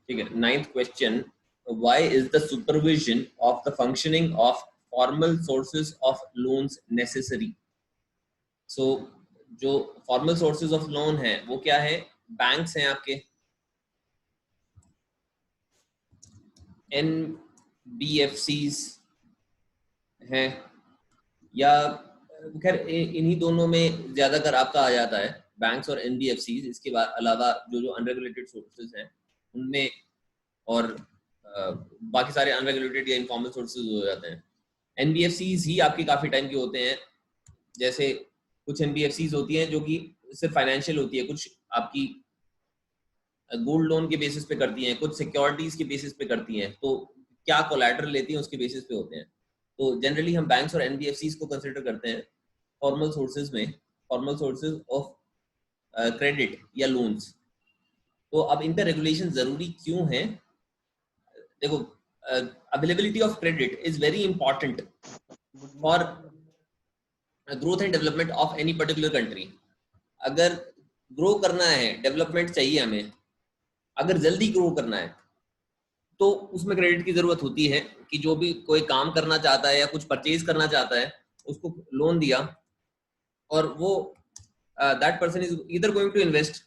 ठीक है, 9th question, why is the supervision of the functioning of formal sources of loans necessary? So जो formal sources of loan है वो क्या है? बैंक्स हैं आपके, NBFCs हैं, या खैर इन्हीं दोनों में ज्यादातर आपका आ जाता है, बैंक्स और NBFCs। इसके बाद अलावा जो जो अनरेगुलेटेड सोर्सेज हैं उनमें, और बाकी सारे अनरेगुलेटेड या इनफॉर्मल सोर्सेज हो जाते हैं। NBFCs ही आपके काफी टाइम के होते हैं। जैसे कुछ NBFCs होती हैं जो कि सिर्फ फाइनेंशियल होती है, कुछ आपकी गोल्ड लोन के बेसिस पे करती हैं, कुछ सिक्योरिटीज के बेसिस पे करती हैं, तो क्या कोलैटरल लेती हैं उसके बेसिस पे होते हैं। तो जनरली हम बैंक्स और NBFCs को कंसिडर करते हैं फॉर्मल सोर्सेज में, फॉर्मल सोर्सेज ऑफ क्रेडिट या लोन्स। तो अब इनका रेगुलेशन जरूरी क्यों है? देखो, availability of credit is very important for growth and development of any particular country. अगर ग्रो करना है, डेवलपमेंट चाहिए हमें, अगर जल्दी ग्रो करना है तो उसमें क्रेडिट की जरूरत होती है कि जो भी कोई काम करना चाहता है या कुछ परचेज करना चाहता है उसको लोन दिया, और वो that person is either going to invest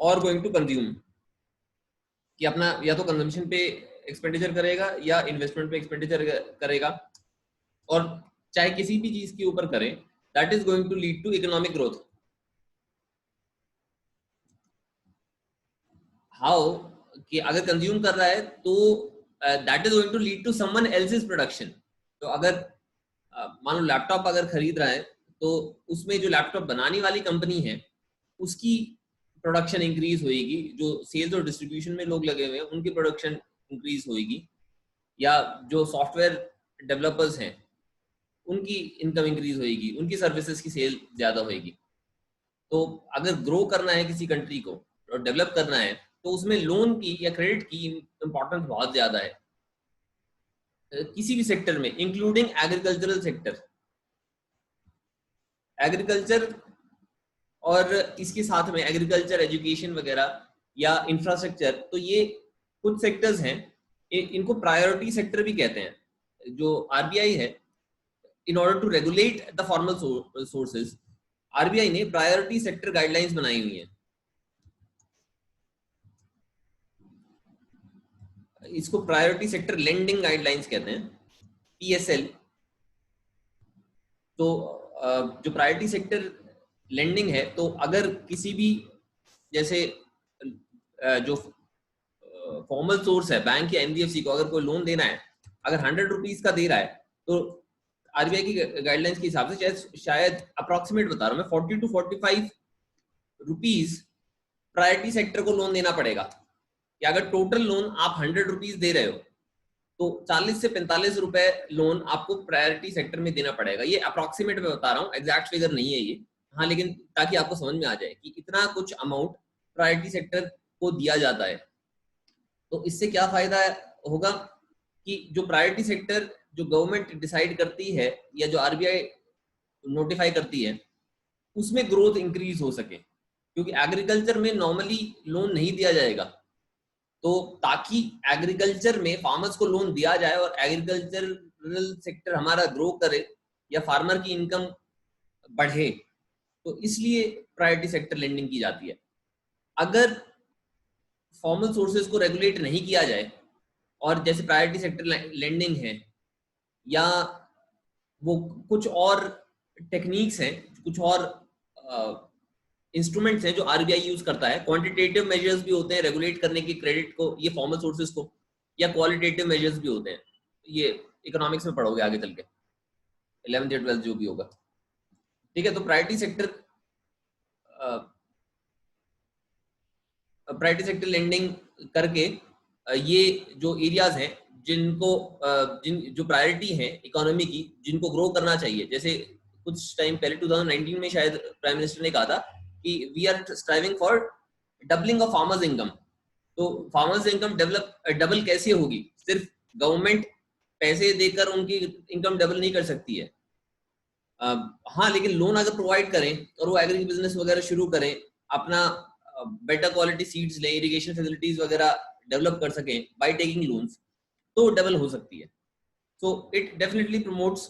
or going to consume, कि अपना या तो कंजम्पशन पे एक्सपेंडिचर करेगा या इन्वेस्टमेंट पे एक्सपेंडिचर करेगा, और चाहे किसी भी चीज के ऊपर करे, that is going to lead to economic growth. How कि अगर कंज्यूम कर रहा है तो that is going to lead to someone else's production. तो अगर मान लो लैपटॉप अगर खरीद रहा है तो उसमें जो लैपटॉप बनाने वाली कंपनी है उसकी प्रोडक्शन इंक्रीज होएगी, जो सेल्स और डिस्ट्रीब्यूशन में लोग लगे हुए हैं उनकी प्रोडक्शन इंक्रीज होएगी, या जो सॉफ्टवेयर डेवलपर्स हैं उनकी इनकम इंक्रीज होएगी, उनकी सर्विसेज की सेल ज्यादा होएगी। तो अगर ग्रो करना है किसी कंट्री को और डेवलप करना है तो उसमें लोन की या क्रेडिट की इंपॉर्टेंस बहुत ज्यादा है, किसी भी सेक्टर में, इंक्लूडिंग एग्रीकल्चरल सेक्टर। एग्रीकल्चर और इसके साथ में एग्रीकल्चर, एजुकेशन वगैरह या इंफ्रास्ट्रक्चर, तो ये कुछ सेक्टर्स हैं, इनको प्रायोरिटी सेक्टर भी कहते हैं। जो RBI है, in order to regulate the formal sources, RBI ने प्रायोरिटी सेक्टर गाइडलाइंस बनाई हुई है। इसको प्रायोरिटी सेक्टर लेंडिंग गाइडलाइंस कहते हैं, PSL। तो जो प्रायोरिटी सेक्टर लेंडिंग है, तो अगर किसी भी, जैसे जो फॉर्मल सोर्स है बैंक या NBFC को अगर कोई लोन देना है, अगर 100 रुपीज का दे रहा है तो RBI की गाइडलाइंस के हिसाब से शायद अप्रोक्सीमेट बता रहा हूं मैं, 40 to 45 रुपीज प्रायोरिटी सेक्टर को लोन देना पड़ेगा। कि अगर टोटल लोन आप 100 रुपीज दे रहे हो तो 40 से 45 रुपए लोन आपको प्रायोरिटी सेक्टर में देना पड़ेगा। ये अप्रोक्सीमेट में बता रहा हूँ, एग्जैक्ट फिगर नहीं है ये, हाँ, लेकिन ताकि आपको समझ में आ जाए कि इतना कुछ अमाउंट प्रायोरिटी सेक्टर को दिया जाता है। तो इससे क्या फायदा होगा कि जो प्रायोरिटी सेक्टर जो गवर्नमेंट डिसाइड करती है या जो RBI नोटिफाई करती है उसमें ग्रोथ इंक्रीज हो सके, क्योंकि एग्रीकल्चर में नॉर्मली लोन नहीं दिया जाएगा। तो ताकि एग्रीकल्चर में फार्मर्स को लोन दिया जाए और एग्रीकल्चरल सेक्टर हमारा ग्रो करे या फार्मर की इनकम बढ़े, तो इसलिए प्रायोरिटी सेक्टर लेंडिंग की जाती है। अगर फॉर्मल सोर्सेज को रेगुलेट नहीं किया जाए और जैसे प्रायोरिटी सेक्टर लेंडिंग है या वो कुछ और टेक्निक्स हैं, कुछ और इंस्ट्रूमेंट्स हैं जो RBI यूज करता है, क्वांटिटेटिव मेजर्स भी होते हैं रेगुलेट करने के क्रेडिट को, ये फॉर्मल सोर्सेज को, या क्वालिटेटिव मेजर्स भी होते हैं। ये इकोनॉमिक्स में पढ़ोगे आगे चल के, 11th या 12th जो भी होगा, ठीक है। तो प्रायोरिटी सेक्टर लेंडिंग करके ये जो एरियाज हैं जिनको जो प्रायोरिटी है इकोनॉमी की, जिनको ग्रो करना चाहिए, जैसे कुछ टाइम पहले 2019 में शायद प्राइम मिनिस्टर ने कहा था कि we are striving for doubling of farmers income. तो फार्मर्स इनकम डबल कैसे होगी? सिर्फ गवर्नमेंट पैसे देकर उनकी इनकम डबल नहीं कर सकती है। हाँ, लेकिन लोन अगर प्रोवाइड करें और वो एग्री बिजनेस वगैरह शुरू करें, अपना बेटर क्वालिटी सीड्स लें, इरिगेशन फैसिलिटीज वगैरह डेवलप कर सकें बाय टेकिंग लोन्स, तो डबल हो सकती है. So it definitely promotes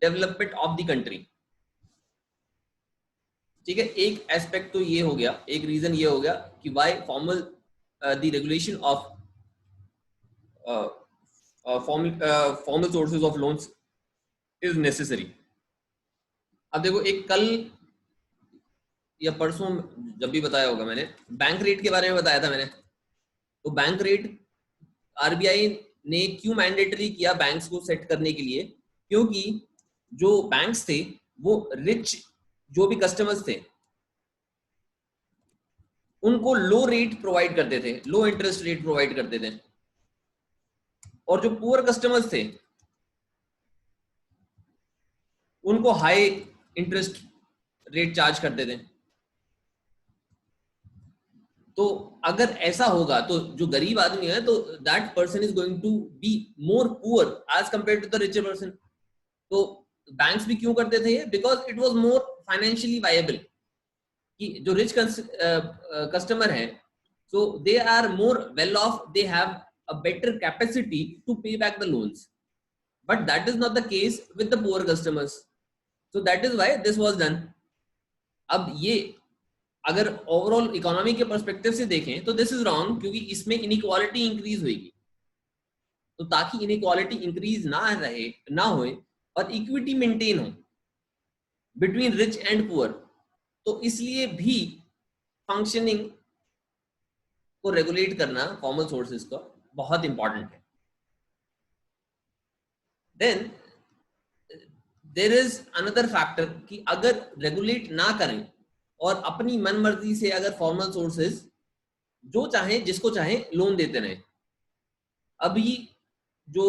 development of the country. ठीक है, एक एस्पेक्ट तो ये हो गया, एक रीजन ये हो गया कि why formal the regulation of formal sources of loans is necessary. अब देखो, एक कल या परसों जब भी बताया होगा मैंने, बैंक रेट के बारे में बताया था मैंने. तो बैंक रेट आरबीआई ने क्यों मैंडेटरी किया बैंक्स को सेट करने के लिए? क्योंकि जो बैंक्स थे वो रिच जो भी कस्टमर्स थे उनको लो रेट प्रोवाइड करते थे, लो इंटरेस्ट रेट प्रोवाइड करते थे, और जो पुअर कस्टमर्स थे उनको हाई इंटरेस्ट रेट चार्ज करते थे. तो अगर ऐसा होगा तो जो गरीब आदमी है तो that person is going to be more poor as compare to the richer person. तो बैंक्स भी क्यों करते थे ये? Because it was more financially viable. कि जो रिच कस्टमर है, so they are more well off, they have a better capacity to pay back the loans, but that is not the case with the poor customers. So that is why this was done. अब ये अगर overall economy के perspective से देखें तो this is wrong, क्योंकि इसमें inequality increase होगी. तो ताकि इनइक्वालिटी इंक्रीज ना रहे, ना होए, और इक्विटी मेंटेन हो बिटवीन रिच एंड पुअर, तो इसलिए भी फंक्शनिंग को रेगुलेट करना कॉमन सोर्सेज का बहुत इंपॉर्टेंट है. Then there is another factor कि अगर रेगुलेट ना करें और अपनी मनमर्जी से अगर फॉर्मल सोर्सेज जो चाहे जिसको चाहे लोन देते रहे. अभी जो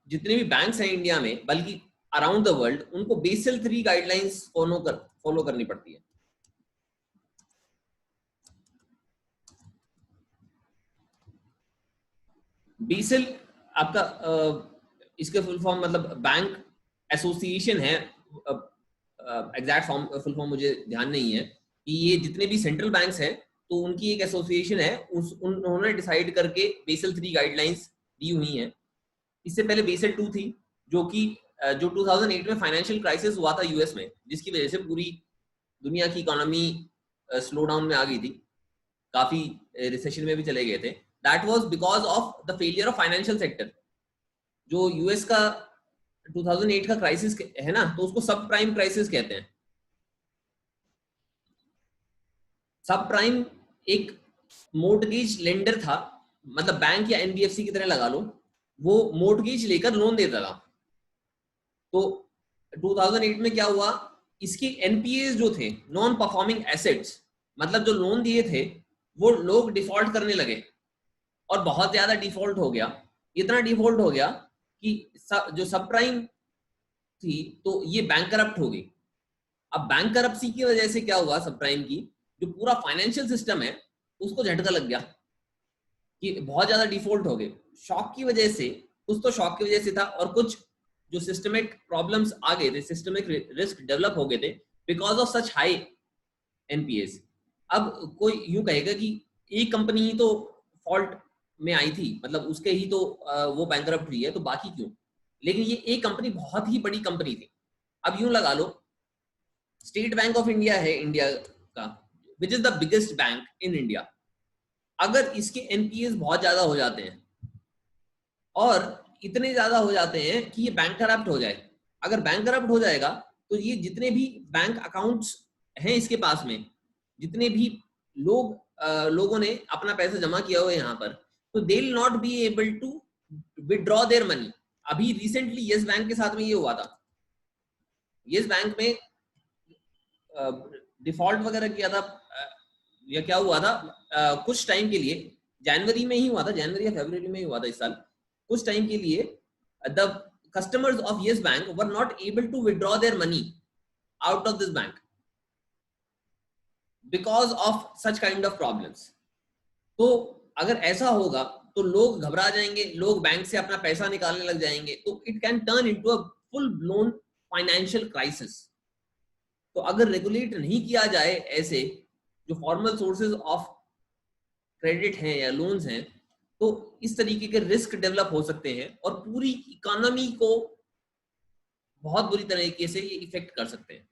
जितने भी बैंक्स हैं इंडिया में, बल्कि अराउंड द वर्ल्ड, उनको बेसल 3 गाइडलाइंस फॉलो करनी पड़ती है. बेसल आपका इसके फुल फॉर्म मतलब बैंक एसोसिएशन है. एग्जैक्ट फुल फॉर्म मुझे ध्यान नहीं है कि ये जितने भी सेंट्रल बैंक्स हैं तो उनकी एक एसोसिएशन है. उन्होंने डिसाइड करके बेसल 3 गाइडलाइंस दी हुई हैं. इससे पहले बेसल 2 थी, जो कि जो 2008 में फाइनेंशियल क्राइसिस हुआ था यूएस में, जिसकी वजह से पूरी दुनिया की इकोनॉमी स्लो डाउन में आ गई थी, काफी रिसेशन में भी चले गए थे. That was because of the failure of financial sector. जो यूएस का 2008 का क्राइसिस है ना, तो उसको सब प्राइम क्राइसिस कहते हैं. सब प्राइम एक मोर्टगेज लेंडर था, मतलब बैंक या एनबीएफसी की तरह लगा लो, वो मोर्टगेज लेकर लोन देता था. तो 2008 में क्या हुआ, इसके एनपीए जो थे, नॉन परफॉर्मिंग एसेट्स, मतलब जो लोन दिए थे वो लोग डिफॉल्ट करने लगे, और बहुत ज्यादा डिफॉल्ट हो गया. इतना डिफॉल्ट हो गया कि जो सब प्राइम थी तो ये बैंक करप्ट हो गई. अब बैंक करप्सी की वजह से क्या हुआ, सब प्राइम की जो पूरा फाइनेंशियल सिस्टम है उसको झटका लग गया कि बहुत ज्यादा डिफॉल्ट हो गए. शॉक की वजह से, कुछ तो शॉक की वजह से था, और कुछ जो सिस्टमिक प्रॉब्लम्स आ गए थे, सिस्टमिक रिस्क डेवलप हो गए थे because of such high NPS. अब कोई यूं कहेगा कि एक कंपनी ही तो फॉल्ट में आई थी, मतलब उसके ही तो वो बैंकरप्ट हुई है, तो बाकी क्यों? लेकिन ये एक कंपनी बहुत ही बड़ी कंपनी थी. अब यूं लगा लो, स्टेट बैंक ऑफ इंडिया है इंडिया का, which is the biggest bank in India. अगर इसके एनपीएस बहुत ज्यादा हो जाते हैं, और इतने ज्यादा हो जाते हैं कि ये बैंक करप्ट हो जाए, अगर बैंक करप्ट हो जाएगा तो ये जितने भी बैंक अकाउंट्स हैं इसके पास में, जितने भी लोगों ने अपना पैसा जमा किया हुआ है यहाँ पर, तो they will not be able to withdraw their money. अभी रिसेंटली येस बैंक के साथ में ये हुआ था. येस बैंक में डिफॉल्ट वगैरह किया था, या क्या हुआ था, कुछ टाइम के लिए, जनवरी में ही हुआ था, जनवरी या फरवरी में ही हुआ था इस साल, कुछ टाइम के लिए the customers of Yes Bank were not able to withdraw their money out of this bank because of such kind of problems. तो अगर ऐसा होगा तो लोग घबरा जाएंगे, लोग बैंक से अपना पैसा निकालने लग जाएंगे, तो it can turn into a full blown financial crisis. तो अगर रेगुलेट नहीं किया जाए ऐसे जो फॉर्मल सोर्सेज ऑफ क्रेडिट हैं या लोन्स हैं, तो इस तरीके के रिस्क डेवलप हो सकते हैं और पूरी इकोनॉमी को बहुत बुरी तरीके से ये इफेक्ट कर सकते हैं।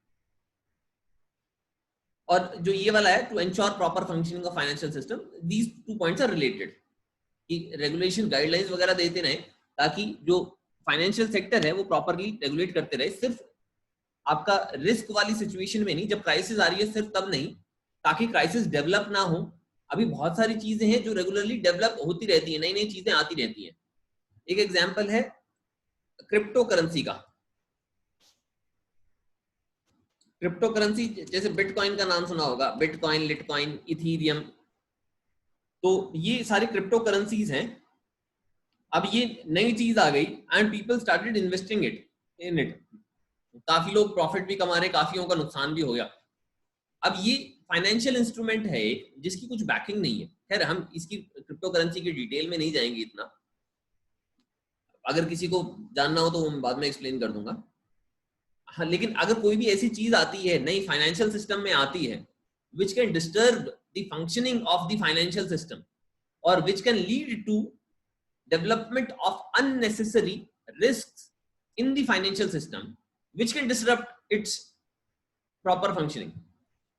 और जो ये वाला है, to ensure proper functioning of financial system, these 2 points are related, कि रेगुलेशन गाइडलाइंस वगैरह देते रहे ताकि जो फाइनेंशियल सेक्टर है वो प्रॉपरली रेगुलेट करते रहे। सिर्फ आपका रिस्क वाली सिचुएशन में नहीं, जब क्राइसिस आ रही है सिर्फ तब नहीं, ताकि क्राइसिस डेवलप ना हो। अभी बहुत सारी चीजें हैं जो रेगुलरली डेवलप होती रहती हैं, नई नई चीजें आती रहती हैं। एक एग्जांपल है क्रिप्टो करेंसी का। क्रिप्टो करेंसी जैसे बिटकॉइन का नाम सुना होगा, बिटकॉइन, लिटकॉइन, इथीरियम, तो ये सारी क्रिप्टो करेंसीज हैं। अब ये नई चीज आ गई and people started investing in it. काफी लोग प्रॉफिट भी कमा रहे, काफियों का नुकसान भी हो गया। अब ये फाइनेंशियल इंस्ट्रूमेंट है जिसकी कुछ बैकिंग नहीं है। खैर हम इसकी क्रिप्टो करेंसी की डिटेल में नहीं जाएंगे इतना, अगर किसी को जानना हो तो मैं बाद में एक्सप्लेन कर दूंगा। हाँ, लेकिन अगर कोई भी ऐसी चीज आती है, नई फाइनेंशियल सिस्टम में आती है, which can disturb the functioning of the financial system or which can lead to development of unnecessary risks in the financial system, which can disrupt its proper functioning.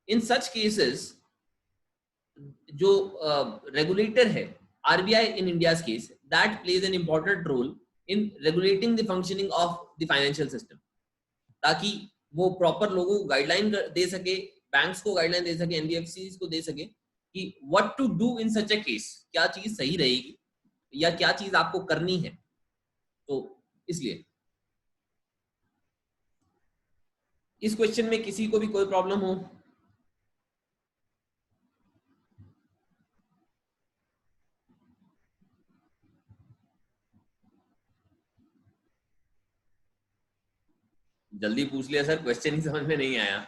In such cases, जो regulator है, RBI in India's case, that plays an important role in regulating the functioning of the financial system, ताकि वो proper लोगों को guideline दे सके, banks को guideline दे सके, NBFCs को दे सके कि what to do in such a case, क्या चीज सही रहेगी या क्या चीज आपको करनी है। तो इसलिए इस क्वेश्चन में किसी को भी कोई प्रॉब्लम हो? जल्दी पूछ लिया सर, क्वेश्चन ही समझ में नहीं आया।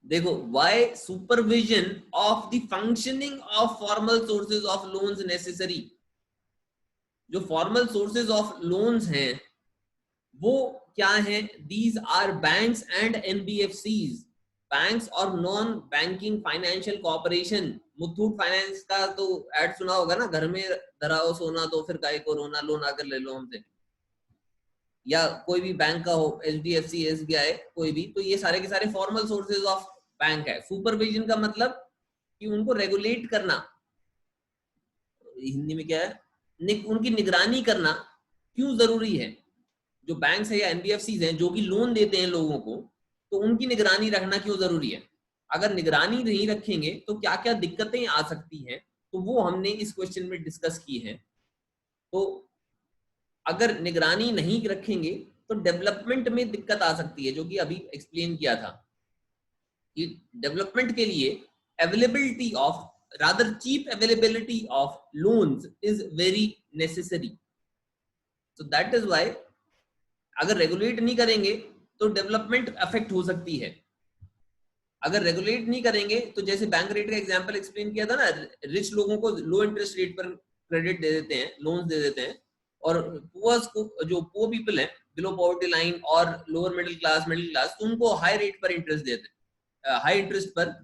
देखो, why supervision of the functioning of formal sources of loans necessary. जो फॉर्मल सोर्सेज ऑफ लोन्स हैं वो क्या है? These are banks and NBFCs, banks और non banking financial corporation. Muthoot finance का तो एड सुना होगा ना, घर में धराओ सोना तो फिर काहे को रोना, लोन आकर ले लो हमसे। या कोई भी बैंक का हो, एचडीएफसी, एसबीआई, कोई भी, तो ये सारे के सारे फॉर्मल सोर्सेज ऑफ बैंक है। सुपरविजन का मतलब कि उनको रेगुलेट करना, हिंदी में क्या है, उनकी निगरानी करना क्यों जरूरी है। जो बैंक्स है या एनबीएफसीज हैं जो कि लोन देते हैं लोगों को, तो उनकी निगरानी रखना क्यों जरूरी है। अगर निगरानी नहीं रखेंगे तो क्या क्या दिक्कतें आ सकती हैं, तो वो हमने इस क्वेश्चन में डिस्कस की है। तो अगर निगरानी नहीं रखेंगे तो डेवलपमेंट में दिक्कत आ सकती है, जो कि अभी एक्सप्लेन किया था कि डेवलपमेंट के लिए availability of, rather cheap availability of loans is very necessary. So that is why अगर रेगुलेट नहीं करेंगे तो डेवलपमेंट अफेक्ट हो सकती है। अगर रेगुलेट नहीं करेंगे तो जैसे बैंक रेट का एग्जांपल एक्सप्लेन किया था ना, रिच लोगों को लो इंटरेस्ट रेट पर क्रेडिट दे देते हैं, लोन्स दे देते हैं, और पुअर्स को, जो पुअर पीपल है बिलो पॉवर्टी लाइन और लोअर मिडिल क्लास, तो उनको हाई रेट पर इंटरेस्ट देते हैं, हाई इंटरेस्ट पर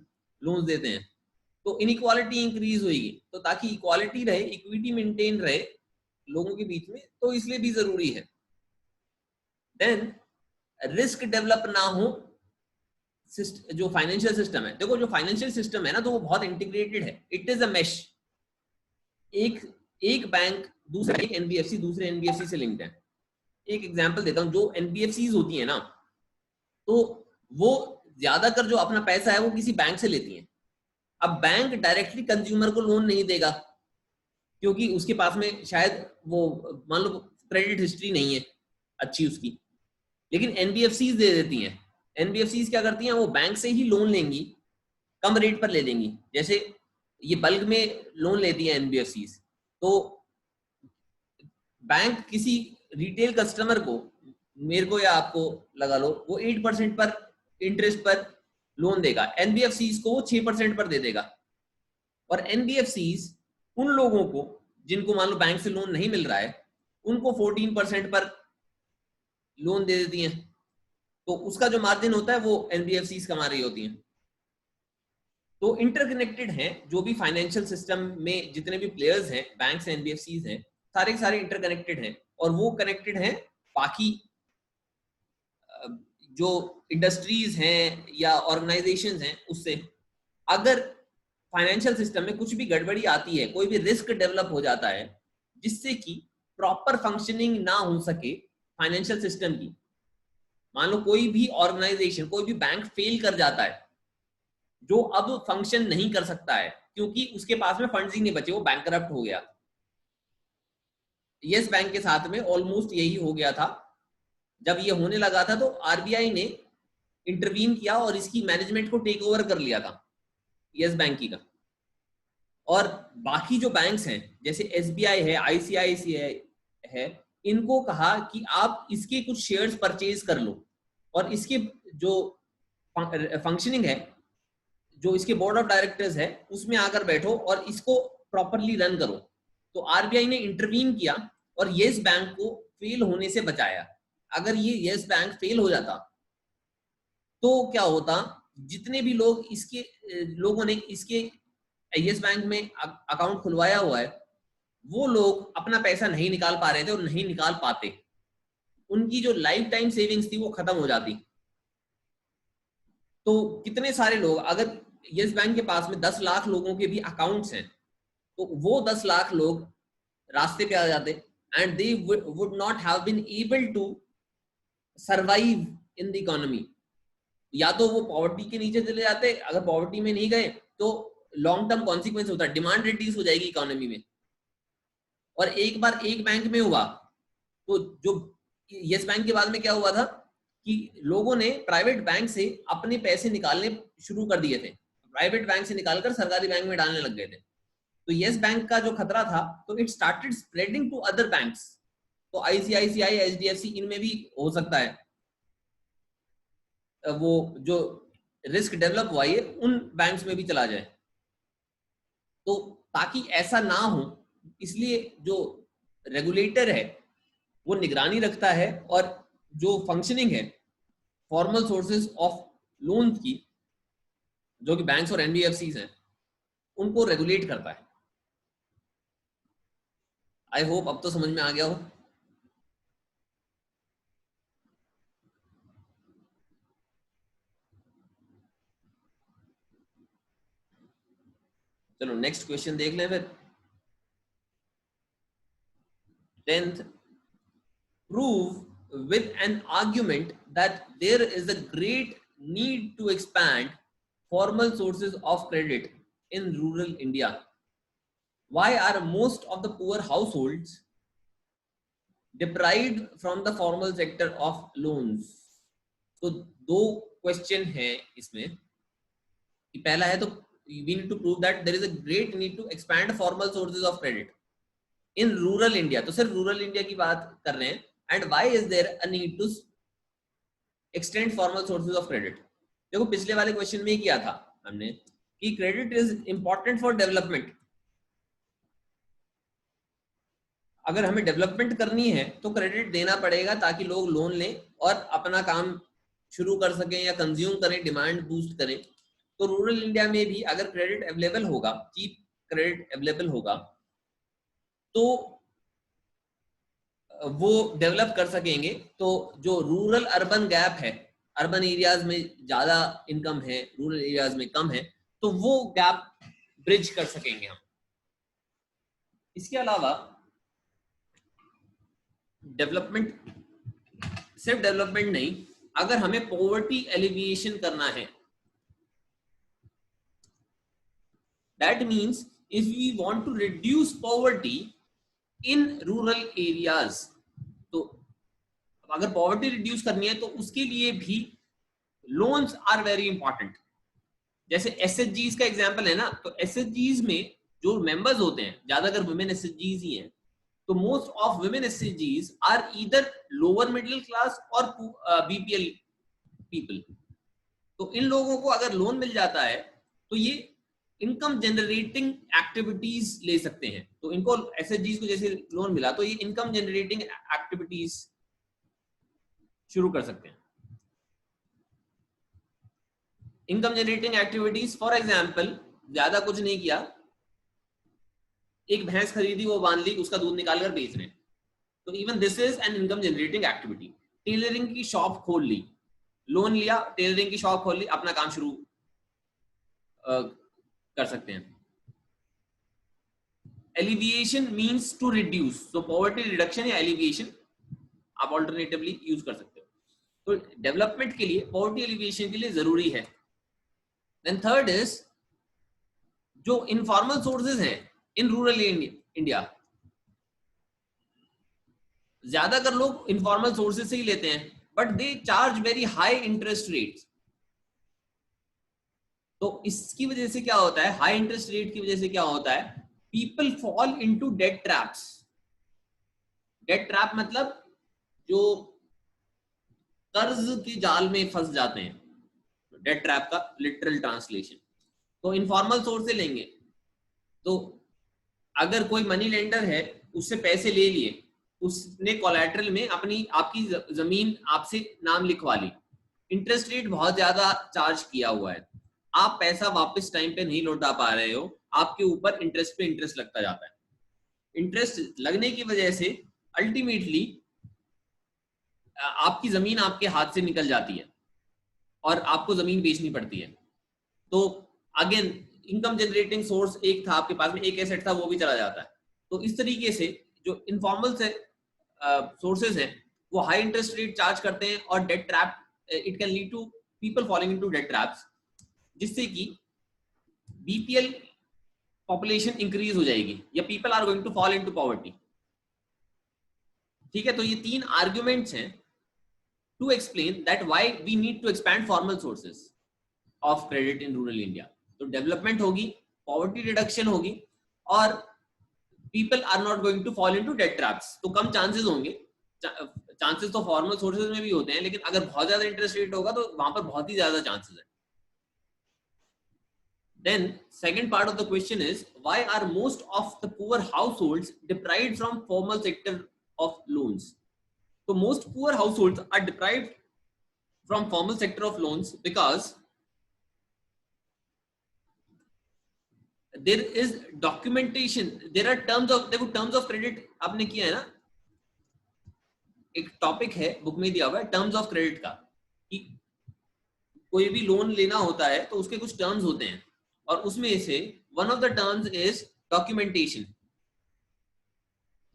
लोन्स देते हैं। तो इनइक्वालिटी इंक्रीज होगी। तो ताकि इक्वालिटी रहे, इक्विटी मेंटेन रहे लोगों के बीच में, तो इसलिए भी जरूरी है। देन रिस्क डेवलप ना हो जो फाइनेंशियल सिस्टम है। देखो, जो फाइनेंशियल सिस्टम है ना, तो वो बहुत इंटीग्रेटेड है, इट इज अ मेश। एक बैंक दूसरे, एक एनबीएफसी दूसरे एनबीएफसी से लिंक्ड है। एक एग्जांपल देता हूं, जो एनबीएफसीज होती है ना, तो वो ज्यादातर जो अपना पैसा है वो किसी बैंक से लेती हैं। अब बैंक डायरेक्टली कंज्यूमर को लोन नहीं देगा, क्योंकि उसके पास में शायद वो, मान लो क्रेडिट हिस्ट्री नहीं है अच्छी उसकी, लेकिन एनबीएफसीज दे देती हैं। एनबीएफसीज क्या करती हैं, वो बैंक से ही लोन लेंगी, कम रेट पर ले लेंगी। जैसे ये बल्क में लोन लेती है एनबीएफसीज, तो बैंक किसी रिटेल कस्टमर को, मेरे को या आपको लगा लो, वो 8% पर इंटरेस्ट पर लोन देगा, एनबीएफसीज को वो 6% पर दे देगा। और एनबीएफसीज उन लोगों को जिनको मान लो बैंक से लोन नहीं मिल रहा है, उनको 14% पर लोन दे देती हैं। तो उसका जो मार्जिन होता है वो एनबीएफसीज कमा रही होती हैं। तो इंटरकनेक्टेड हैं, जो भी फाइनेंशियल सिस्टम में जितने भी प्लेयर्स हैं, बैंक्स हैं, एनबीएफसीज हैं, सारे के सारे इंटरकनेक्टेड हैं, और वो कनेक्टेड हैं बाकी जो इंडस्ट्रीज हैं या ऑर्गेनाइजेशंस हैं उससे। अगर फाइनेंशियल सिस्टम में कुछ भी गड़बड़ी आती है, कोई भी रिस्क डेवलप हो जाता है जिससे कि प्रॉपर फंक्शनिंग ना हो सके फाइनेंशियल सिस्टम की, मान लो कोई भी ऑर्गेनाइजेशन, कोई भी बैंक फेल कर जाता है, जो अब फंक्शन नहीं कर सकता है क्योंकि उसके पास में फंड्स ही नहीं बचे, वो बैंकरप्ट हो गया। यस बैंक के साथ में ऑलमोस्ट यही हो गया था। जब ये होने लगा था तो आरबीआई ने इंटरवीन किया और इसकी मैनेजमेंट को टेक ओवर कर लिया था यस बैंक की का। और बाकी जो बैंक्स हैं जैसे एसबीआई है, आईसीआईसीआई है, इनको कहा कि आप इसके कुछ शेयर्स परचेज कर लो और इसके जो फंक्शनिंग है, जो इसके बोर्ड ऑफ डायरेक्टर्स है, उसमें आकर बैठो और इसको प्रॉपरली रन करो। तो आरबीआई ने इंटरवीन किया और येस बैंक को फेल होने से बचाया। अगर ये येस बैंक फेल हो जाता तो क्या होता, जितने भी लोग इसके लोगों ने इसके येस बैंक में अकाउंट खुलवाया हुआ है, वो लोग अपना पैसा नहीं निकाल पा रहे थे और नहीं निकाल पाते, उनकी जो लाइफ टाइम सेविंग्स थी वो खत्म हो जाती। तो कितने सारे लोग, अगर यस बैंक के पास में 10 लाख लोगों के भी अकाउंट्स हैं, तो वो 10 लाख लोग रास्ते पे आ जाते and they would not have been able to survive in the economy. या तो वो पॉवर्टी के नीचे चले जाते, अगर पॉवर्टी में नहीं गए तो लॉन्ग टर्म कॉन्सिक्वेंस होता है, डिमांड रिड्यूस हो जाएगी इकोनॉमी में। और एक बार एक बैंक में हुआ तो जो यस बैंक के बाद में क्या हुआ था कि लोगों ने प्राइवेट बैंक से अपने पैसे निकालने शुरू कर दिए थे, प्राइवेट बैंक से निकालकर सरकारी बैंक में डालने लग गए थे। तो यस बैंक का जो खतरा था तो it started spreading to other banks. तो आईसीआईसीआई, एचडीएफसी, इनमें भी हो सकता है वो जो रिस्क डेवलप हुआ है उन बैंक्स में भी चला जाए। तो ताकि ऐसा ना हो, इसलिए जो रेगुलेटर है वो निगरानी रखता है और जो फंक्शनिंग है फॉर्मल सोर्सेज ऑफ लोन की, जो कि बैंक्स और एनबीएफसीज हैं, उनको रेगुलेट करता है। आई होप अब तो समझ में आ गया हो। चलो नेक्स्ट क्वेश्चन देख लें फिर। 10th, prove with an argument that there is a great need to expand formal sources of credit in rural India. Why are most of the poor households deprived from the formal sector of loans? तो दो question है इसमें। पहला है तो we need to prove that there is a great need to expand formal sources of credit in rural India। तो सिर्फ rural India की बात कर रहे हैं। And why is there a need to extend formal sources of credit? देखो पिछले वाले क्वेश्चन में ही किया था हमने कि credit is important for development. अगर हमें डेवलपमेंट करनी है तो क्रेडिट देना पड़ेगा ताकि लोग लोन लें और अपना काम शुरू कर सकें या कंज्यूम करें, डिमांड बूस्ट करें। तो रूरल इंडिया में भी अगर क्रेडिट अवेलेबल होगा, चीप क्रेडिट अवेलेबल होगा, तो वो डेवलप कर सकेंगे। तो जो रूरल अर्बन गैप है, अर्बन एरियाज में ज्यादा इनकम है, रूरल एरियाज में कम है, तो वो गैप ब्रिज कर सकेंगे हम। इसके अलावा डेवलपमेंट, सिर्फ डेवलपमेंट नहीं, अगर हमें पॉवर्टी एलिविएशन करना है, that means if we want to reduce poverty in rural areas, तो अगर पॉवर्टी रिड्यूस करनी है तो उसके लिए भी लोन्स आर वेरी इंपॉर्टेंट। जैसे एसएचजीज का एग्जांपल है ना, तो एसएचजीज में जो मेंबर्स होते हैं, ज्यादातर वुमेन एसएचजीज ही हैं, तो मोस्ट ऑफ वुमेन एसएचजीज are either lower middle class और बीपीएल पीपल। तो इन लोगों को अगर लोन मिल जाता है तो ये इनकम जनरेटिंग एक्टिविटीज ले सकते हैं। तो इनको एसएचजीज को जैसे लोन मिला तो ये इनकम जनरेटिंग एक्टिविटीज शुरू कर सकते हैं। Income generating activities, for example ज्यादा कुछ नहीं किया, एक भैंस खरीदी, वो बांध ली, उसका दूध निकाल कर बेच रहे हैं, तो even this is an income generating activity. Tailoring की शॉप खोल ली, लोन लिया, टेलरिंग की शॉप खोल ली, अपना काम शुरू कर सकते हैं। एलिविएशन मीन्स टू रिड्यूस, तो पॉवर्टी रिडक्शन या एलिविएशन आप ऑल्टरनेटिवली यूज कर सकते हो। तो डेवलपमेंट के लिए, पॉवर्टी एलिविएशन के लिए जरूरी है। देन थर्ड इज जो इनफॉर्मल सोर्सेज हैं इन रूरल इंडिया, ज्यादातर लोग इनफॉर्मल सोर्सेज से ही लेते हैं, but they charge very high interest rates. तो इसकी वजह से क्या होता है, हाई इंटरेस्ट रेट की वजह से क्या होता है, people fall into debt traps. Debt trap मतलब जो कर्ज के जाल में फंस जाते हैं, डेट ट्रैप का लिटरल ट्रांसलेशन। तो इनफॉर्मल सोर्स से लेंगे, तो अगर कोई मनी लेंडर है, उससे पैसे ले लिए, उसने कोलैटरल में अपनी आपकी जमीन आपसे नाम लिखवा ली, इंटरेस्ट रेट बहुत ज्यादा चार्ज किया हुआ है, आप पैसा वापस टाइम पे नहीं लौटा पा रहे हो, आपके ऊपर इंटरेस्ट पे इंटरेस्ट लगता जाता है। इंटरेस्ट लगने की वजह से अल्टीमेटली आपकी जमीन आपके हाथ से निकल जाती है और आपको जमीन बेचनी पड़ती है। तो अगेन इनकम जनरेटिंग सोर्स एक था आपके पास में, एक एसेट था, वो भी चला जाता है। तो इस तरीके से जो इनफॉर्मल से सोर्सेज हैं वो हाई इंटरेस्ट रेट चार्ज करते हैं और debt trap, it can lead to people falling into debt traps, जिससे कि बीपीएल पॉपुलेशन इंक्रीज हो जाएगी या people are going to fall into poverty. ठीक है, तो ये तीन आर्गुमेंट्स हैं to explain that why we need to expand formal sources of credit in rural India. तो डेवलपमेंट होगी, पॉवर्टी रिडक्शन होगी और people are not going to fall into debt traps. तो कम चांसेस होंगे, चांसेस तो फॉर्मल सोर्सेज में भी होते हैं, लेकिन अगर बहुत ज्यादा इंटरेस्ट रेट होगा तो वहां पर बहुत ही ज्यादा चांसेस है। Then second part of the question is, why are most of the poor households deprived from formal sector of loans? So most poor households are deprived from formal sector of loans because there is documentation, there are terms of, देखो terms of credit आपने किया है ना, एक topic है book में दिया हुआ है टर्म्स ऑफ क्रेडिट का, कि कोई भी लोन लेना होता है तो उसके कुछ टर्म्स होते हैं और उसमें से one of the terms is documentation.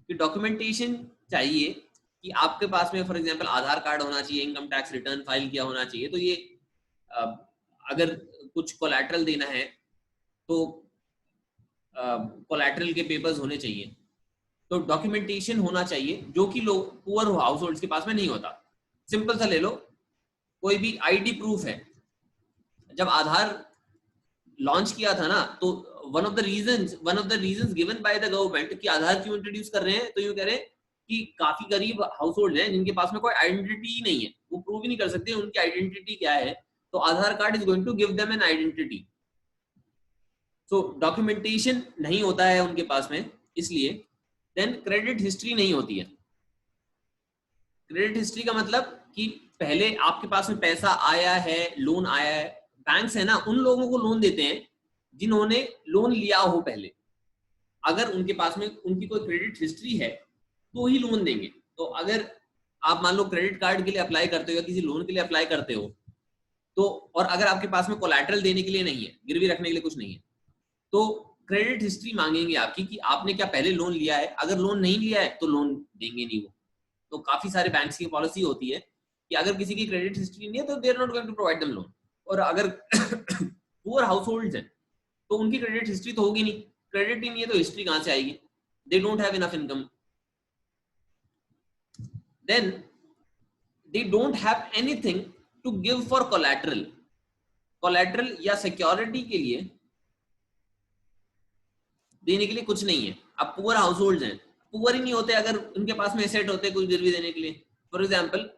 कि डॉक्यूमेंटेशन चाहिए कि आपके पास में फॉर एग्जांपल आधार कार्ड होना चाहिए, इनकम टैक्स रिटर्न फाइल किया होना चाहिए। तो ये अगर कुछ कोलैटरल देना है तो कोलैटरल के पेपर्स होने चाहिए, तो डॉक्यूमेंटेशन होना चाहिए, जो कि लोग पुअर हाउस होल्ड के पास में नहीं होता। सिंपल सा ले लो, कोई भी आईडी प्रूफ है, जब आधार लॉन्च किया था ना, तो one of the reasons given by the government कि आधार क्यों इंट्रोड्यूस कर रहे हैं, तो यूं कह रहे हैं कि काफी गरीब हाउस होल्ड हैं जिनके पास में कोई आइडेंटिटी ही नहीं है, वो प्रूव ही नहीं कर सकते उनकी आइडेंटिटी क्या है, तो Aadhaar card is going to give them an identity. So documentation नहीं होता है उनके पास में, इसलिए देन क्रेडिट हिस्ट्री नहीं होती है। क्रेडिट हिस्ट्री का मतलब कि पहले आपके पास में पैसा आया है, लोन आया है, बैंक्स है ना उन लोगों को लोन देते हैं जिन्होंने लोन लिया हो पहले। अगर उनके पास में उनकी कोई क्रेडिट हिस्ट्री है तो ही लोन देंगे। तो अगर आप मान लो क्रेडिट कार्ड के लिए अप्लाई करते हो या किसी लोन के लिए अप्लाई करते हो, तो और अगर आपके पास में कोलैटरल देने के लिए नहीं है, गिरवी रखने के लिए कुछ नहीं है, तो क्रेडिट हिस्ट्री मांगेंगे आपकी कि आपने क्या पहले लोन लिया है। अगर लोन नहीं लिया है तो लोन देंगे नहीं वो। तो काफी सारे बैंक्स की पॉलिसी होती है कि अगर किसी की क्रेडिट हिस्ट्री नहीं है तो they are not going to provide them loan. और अगर पुअर हाउस होल्ड्स हैं तो उनकी क्रेडिट हिस्ट्री तो होगी नहीं, क्रेडिट ही नहीं है तो हिस्ट्री कहां से आएगी, they don't have enough income, then they don't have anything to give for collateral. Collateral या सिक्योरिटी के लिए देने के लिए कुछ नहीं है। अब पुअर हाउस होल्ड्स हैं, पुअर ही नहीं होते अगर उनके पास में एसेट होते कुछ गिरवी देने के लिए। फॉर एग्जांपल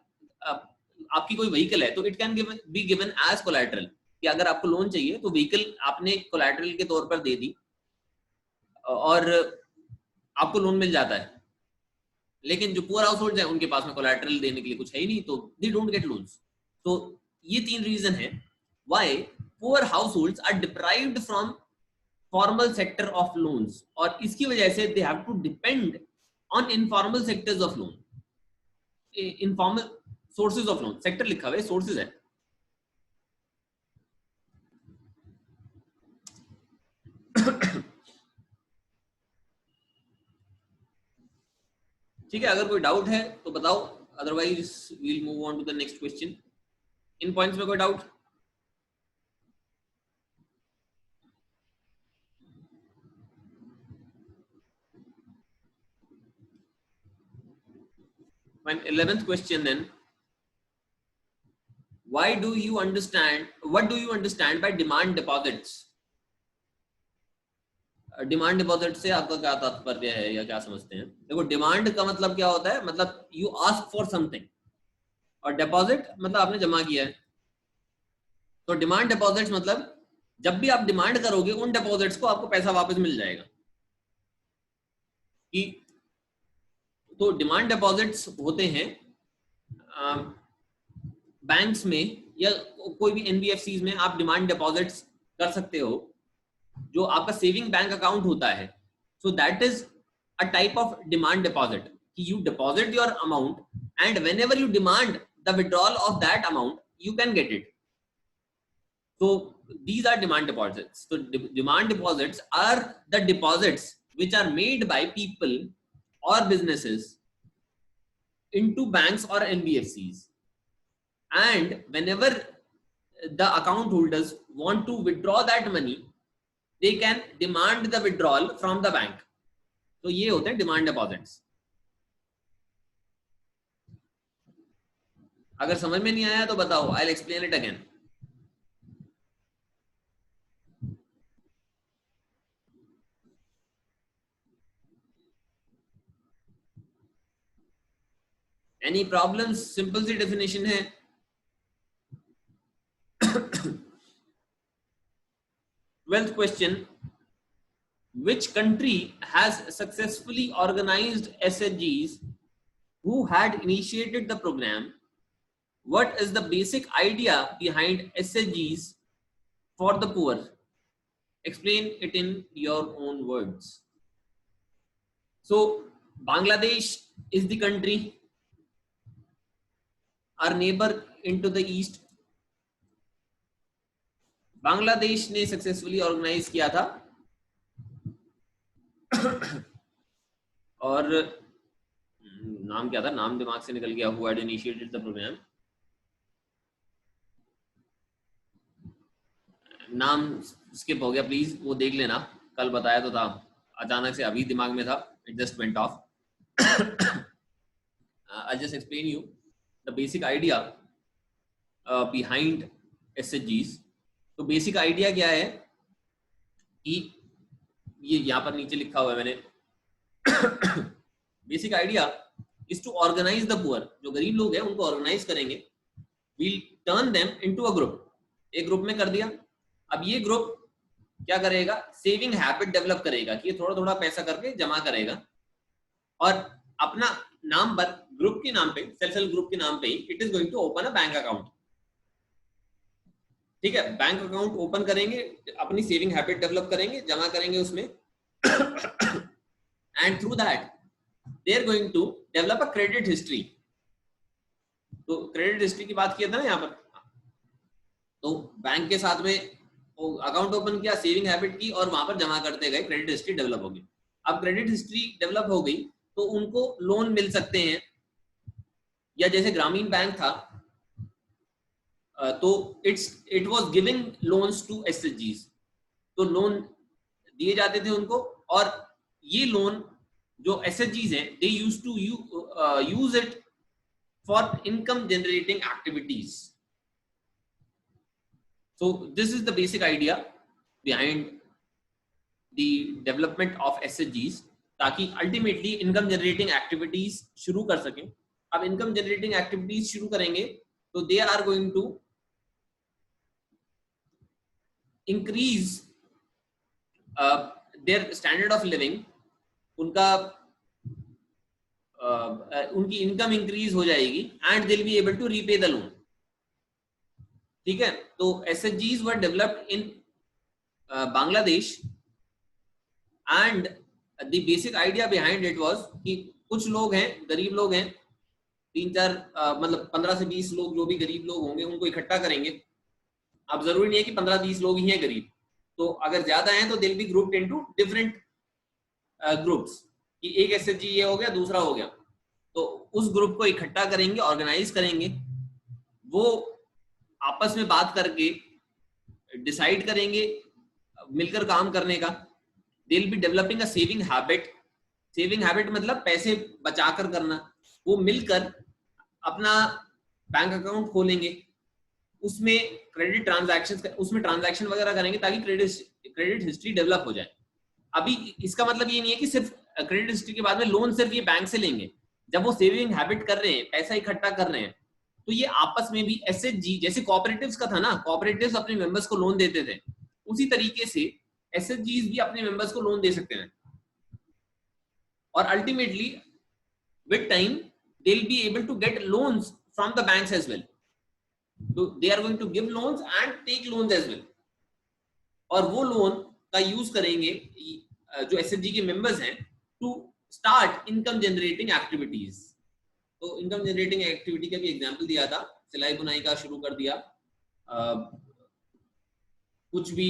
आपकी कोई व्हीकल है तो it can be given as collateral, कि अगर आपको लोन चाहिए तो व्हीकल आपने कोलैटरल के तौर पर दे दी और आपको लोन मिल जाता है। लेकिन जो पुअर हाउस होल्ड्स हैं उनके पास में कोलैटरल देने के लिए कुछ है ही नहीं, तो दे डोंट गेट लोन्स। तो ये तीन रीजन है why poor households are deprived from formal sector of loans, और इसकी वजह से they have to depend on informal sectors of loan, informal sources of loan. sector लिखा हुआ है, sources है. ठीक है, अगर कोई डाउट है तो बताओ, otherwise we'll move on to the next question. इन पॉइंट्स में कोई doubt? Fine. 11th question then. Why do you understand? What do you understand by demand deposits? Demand deposit से आपका क्या तात्पर्य है या क्या समझते हैं? देखो, डिमांड का मतलब क्या होता है, मतलब यू आस्क फॉर समथिंग, और डिपॉजिट मतलब आपने जमा किया है. तो डिमांड डिपॉजिट्स मतलब जब भी आप डिमांड करोगे उन डिपॉजिट्स को आपको पैसा वापस मिल जाएगा. कि तो डिमांड डिपॉजिट्स होते हैं बैंक्स में या कोई भी एनबीएफसीज में आप डिमांड डिपॉजिट्स कर सकते हो, जो आपका सेविंग बैंक अकाउंट होता है. So that is a type of demand deposit कि you deposit your amount and whenever you demand the withdrawal of that amount you can get it. So these are demand deposits. So demand deposits are the deposits which are made by people or businesses into banks or NBFCs, and whenever the account holders want to withdraw that money, they can demand the withdrawal from the bank. तो ये होते हैं demand deposits. अगर समझ में नहीं आया तो बताओ, I'll explain it again. Any problems? Simple सी डेफिनेशन है. Twelfth question. Which country has successfully organized SHGs who had initiated the program? What is the basic idea behind SHGs for the poor? Explain it in your own words. So Bangladesh is the country, our neighbor into the east. Bangladesh ने successfully organise किया था और नाम क्या था, नाम दिमाग से निकल गया. Who had initiated the programme, नाम स्किप हो गया, प्लीज वो देख लेना. कल बताया तो था, अचानक से अभी दिमाग में था, it just went off. I just explain you the basic idea behind एसएचजीज. तो बेसिक आइडिया क्या है कि ये यहाँ पर नीचे लिखा हुआ है मैंने. Basic idea is to organise the poor. जो गरीब लोग हैं उनको ऑर्गेनाइज करेंगे. We'll turn them into a group. एक ग्रुप में कर दिया. अब ये ग्रुप क्या करेगा, सेविंग हैबिट डेवलप करेगा कि ये थोड़ा थोड़ा पैसा करके जमा करेगा और अपना नाम पर, ग्रुप के नाम पे, सेल्फ हेल्प ग्रुप के नाम पे ही it is going to open a bank account. ठीक है, बैंक अकाउंट ओपन करेंगे, अपनी सेविंग हैबिट डेवलप करेंगे, जमा करेंगे उसमें, and through that they are going to develop a credit history. तो क्रेडिट हिस्ट्री की बात किया था ना यहाँ पर. तो बैंक के साथ में अकाउंट ओपन किया, सेविंग हैबिट की और वहां पर जमा करते गए, क्रेडिट हिस्ट्री डेवलप होगी. अब क्रेडिट हिस्ट्री डेवलप हो गई तो उनको लोन मिल सकते हैं, या जैसे ग्रामीण बैंक था तो it was giving loans to एसएचजीज. तो लोन दिए जाते थे उनको, और ये लोन जो एसएचजीज हैं they used to use it for income generating activities. So this is the basic idea behind the development of SHGs, ताकि ultimately income generating activities शुरू कर सकें. अब income generating activities शुरू करेंगे तो they are going to increase their standard of living. उनका उनकी income increase हो जाएगी and they'll be able to repay the loan. ठीक है, तो SHGs were developed in Bangladesh and the basic idea behind it was कि कुछ लोग हैं, गरीब लोग हैं, 3-4 मतलब 15 से 20 लोग जो भी गरीब लोग होंगे उनको इकट्ठा करेंगे। अब जरूरी नहीं है कि 15-20 लोग ही हैं गरीब, तो अगर ज्यादा हैं तो they will be grouped into different groups, कि एक SHG ये हो गया, दूसरा हो गया, तो उस ग्रुप को इकट्ठा करेंगे, ऑर्गेनाइज करेंगे, वो आपस में बात करके डिसाइड करेंगे मिलकर काम करने का। दे will B developing a saving habit. Saving habit मतलब पैसे बचाकर करना। वो मिलकर अपना बैंक अकाउंट खोलेंगे, उसमें क्रेडिट ट्रांजैक्शन, उसमें ट्रांजैक्शन वगैरह करेंगे ताकि क्रेडिट हिस्ट्री डेवलप हो जाए। अभी इसका मतलब ये नहीं है कि सिर्फ क्रेडिट हिस्ट्री के बाद में लोन सिर्फ ये बैंक से लेंगे। जब वो सेविंग हैबिट कर रहे हैं, पैसा इकट्ठा कर रहे हैं, तो ये आपस में भी SHG, जैसे कोऑपरेटिव्स का था ना, कोऑपरेटिव्स अपने मेंबर्स को लोन देते थे, उसी तरीके से SHGs भी अपने मेंबर्स को लोन दे सकते हैं। और ultimately with time they will be able to get loans from the banks as well. So they are going to give loans and take loans as well, और वो लोन का use करेंगे जो SHG के members हैं to start income generating activities. तो income generating activity का भी एग्जांपल दिया था, सिलाई बुनाई का शुरू कर दिया, कुछ भी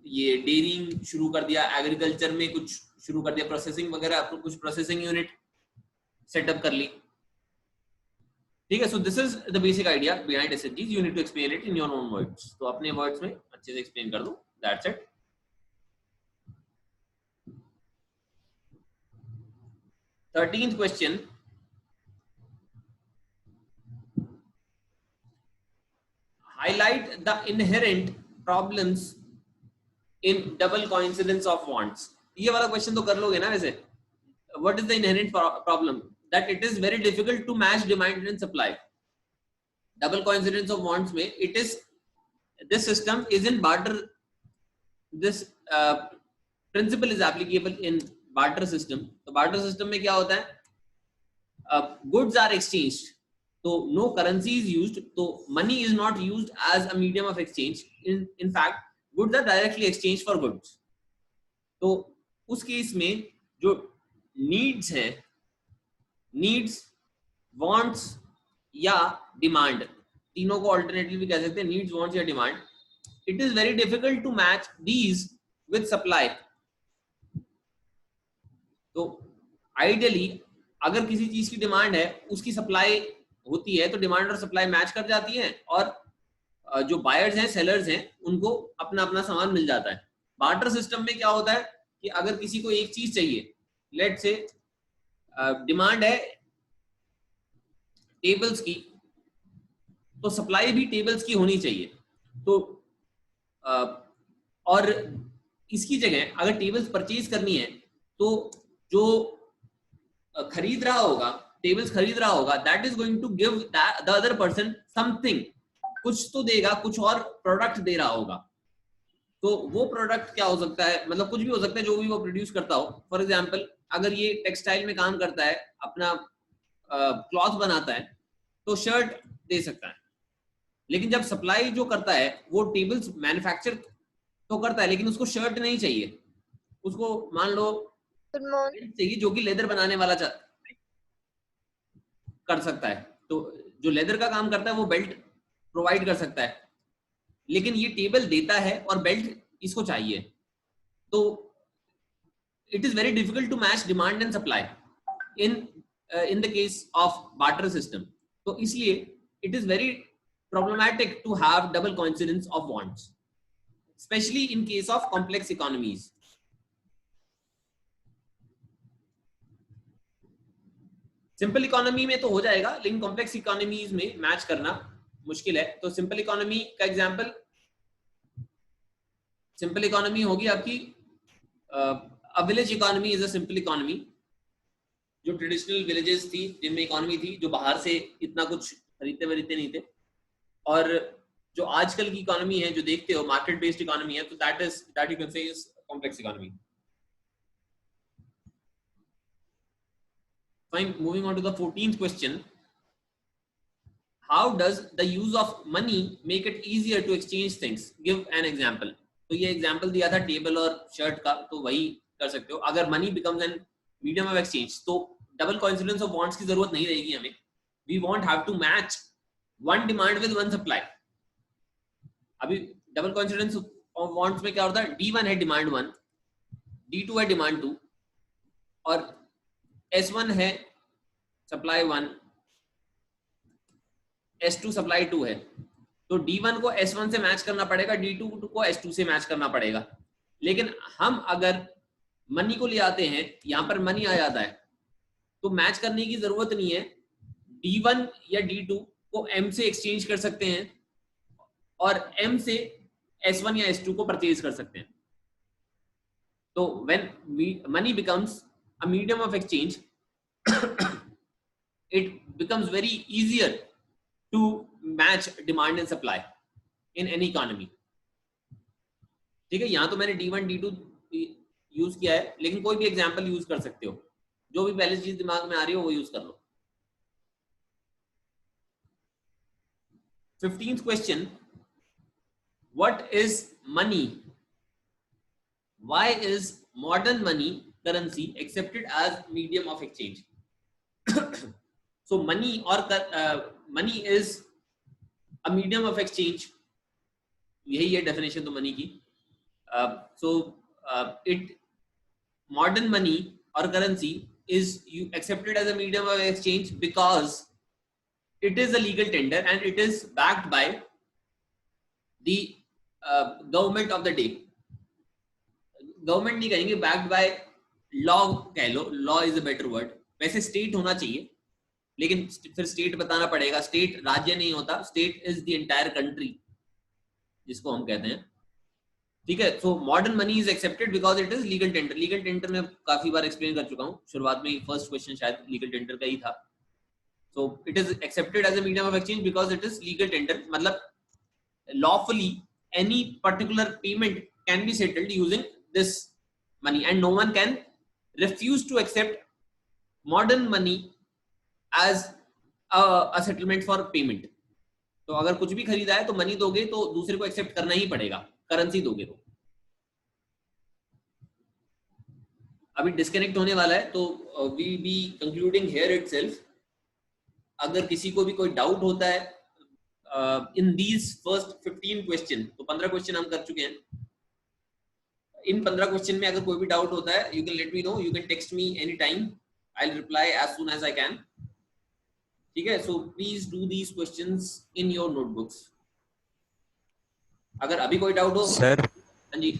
ये डेयरिंग शुरू कर दिया, एग्रीकल्चर में कुछ शुरू कर दिया, प्रोसेसिंग वगैरह, कुछ प्रोसेसिंग यूनिट सेटअप कर ली। ठीक है, so this is the basic idea behind SHGs। You need to explain it in your own words. तो अपने वर्ड्स में अच्छे से एक्सप्लेन कर दो, that's it. Thirteenth question, highlight the inherent problems in double coincidence of wants. ये वाला question तो कर लोगे ना वैसे। What is the inherent problem? That it is very difficult to match demand and supply. Double coincidence of wants में it is, this system is in barter, this principle is applicable in barter system। तो barter system में क्या होता है, goods are exchanged, तो no currency is used, तो money is not used as a medium of exchange। in fact goods are directly exchanged for goods। तो उस case में जो needs है, needs, wants या demand, तीनों को अल्टरनेटिव भी कह सकते हैं, नीड्स, वांट्स या demand. It is very difficult to match these with supply. तो आइडियली अगर किसी चीज की डिमांड है, उसकी सप्लाई होती है, तो डिमांड और सप्लाई मैच कर जाती है, और जो बायर्स हैं, सेलर्स हैं, उनको अपना अपना सामान मिल जाता है। बार्टर सिस्टम में क्या होता है कि अगर किसी को एक चीज चाहिए, लेट्स से डिमांड है टेबल्स की, तो सप्लाई भी टेबल्स की होनी चाहिए। तो और इसकी जगह अगर टेबल्स परचेज करनी है, तो जो खरीद रहा होगा, टेबल्स खरीद रहा होगा, that is going to give the other person something, कुछ तो देगा, कुछ और प्रोडक्ट दे रहा होगा। तो वो प्रोडक्ट क्या हो सकता है, मतलब कुछ भी हो सकता है जो भी वो प्रोड्यूस करता हो। फॉर एग्जाम्पल अगर ये टेक्सटाइल में काम करता है, अपना क्लॉथ बनाता है, तो शर्ट दे सकता है। लेकिन जब सप्लाई जो करता है वो टेबल्स मैन्युफैक्चर तो करता है, लेकिन उसको शर्ट नहीं चाहिए, उसको मान लो चाहिए जो कि लेदर बनाने वाला कर सकता है। तो जो लेदर का काम करता है वो बेल्ट प्रोवाइड कर सकता है, लेकिन ये टेबल देता है और बेल्ट इसको चाहिए। तो it is very difficult to match demand and supply in the case of barter system. तो इसलिए it is very problematic to have double coincidence of wants, especially in case of complex economies। Simple economy में तो हो जाएगा, लेकिन complex economies में match करना मुश्किल है। तो सिंपल इकोनॉमी का एग्जांपल, सिंपल इकोनॉमी होगी आपकी a village economy is a simple economy. जो ट्रेडिशनल विलेजेस थी जिनमें इकोनॉमी थी, जो बाहर से इतना कुछ खरीदते वरीदते नहीं थे, और जो आजकल की इकोनॉमी है जो देखते हो मार्केट बेस्ड इकोनॉमी है, तो that you can say is complex economy. Fine, moving on to the 14th question, how does the use of money make it easier to exchange things? Give an example. तो ये example दिया था table और shirt का, तो वही कर सकते हो. अगर money becomes an medium of exchange, तो double coincidence of wants की जरूरत नहीं रहेगी हमें. We won't have to match one demand with one supply. अभी double coincidence of wants में क्या होता है? D1 है demand 1, D2 है demand 2, और S1 है supply 1, S2 सप्लाई 2 है. तो D1 को S1 से मैच करना पड़ेगा, D2 को S2 से मैच करना पड़ेगा. लेकिन हम अगर मनी को ले आते हैं, यहां पर मनी आ जाता है, तो मैच करने की जरूरत नहीं है. D1 या D2 को M से एक्सचेंज कर सकते हैं और M से S1 या S2 को परचेज कर सकते हैं. तो when money becomes a medium of exchange, it becomes very easier to match demand and supply in any economy. ठीक है, यहां तो मैंने D1 D2 यूज किया है, लेकिन कोई भी एग्जांपल यूज कर सकते हो, जो भी पहले चीज दिमाग में आ रही हो वो यूज कर लो. 15th question, what is money? Why is modern money currency accepted as medium of exchange? So money or money is a medium of exchange. यही है definition तो money की. So it modern money or currency is accepted as a medium of exchange because it is a legal tender and it is backed by the government of the day. Government नहीं कहेंगे, backed by law कह लो, law is a better word. वैसे state होना चाहिए, लेकिन फिर state बताना पड़ेगा. स्टेट राज्य नहीं होता, state is the entire country जिसको हम कहते हैं. ठीक है, so modern money is accepted because it is legal tender. Legal tender में काफी बार एक्सप्लेन कर चुका हूं, शुरुआत में फर्स्ट क्वेश्चन शायद लीगल टेंडर का ही था. So it is accepted as a medium of exchange because it is legal tender. मतलब lawfully any particular payment can be settled using this money and no one can refuse to accept modern money as a settlement for payment. तो अगर कुछ भी खरीदा है तो money दोगे तो दूसरे को एक्सेप्ट करना ही पड़ेगा, करेंसी दोगे तो. अभी डिस्कनेक्ट होने वाला है, तो we be concluding here itself. अगर किसी को भी कोई डाउट होता है इन दीज फर्स्ट 15 क्वेश्चन, तो 15 क्वेश्चन हम कर चुके हैं. इन 15 क्वेश्चन में अगर कोई भी डाउट होता है, you can let me know, you can text me any time, I will reply as soon as I can. ठीक है, so please do these questions in your notebooks. अगर अभी कोई डाउट हो सर. हाँ जी.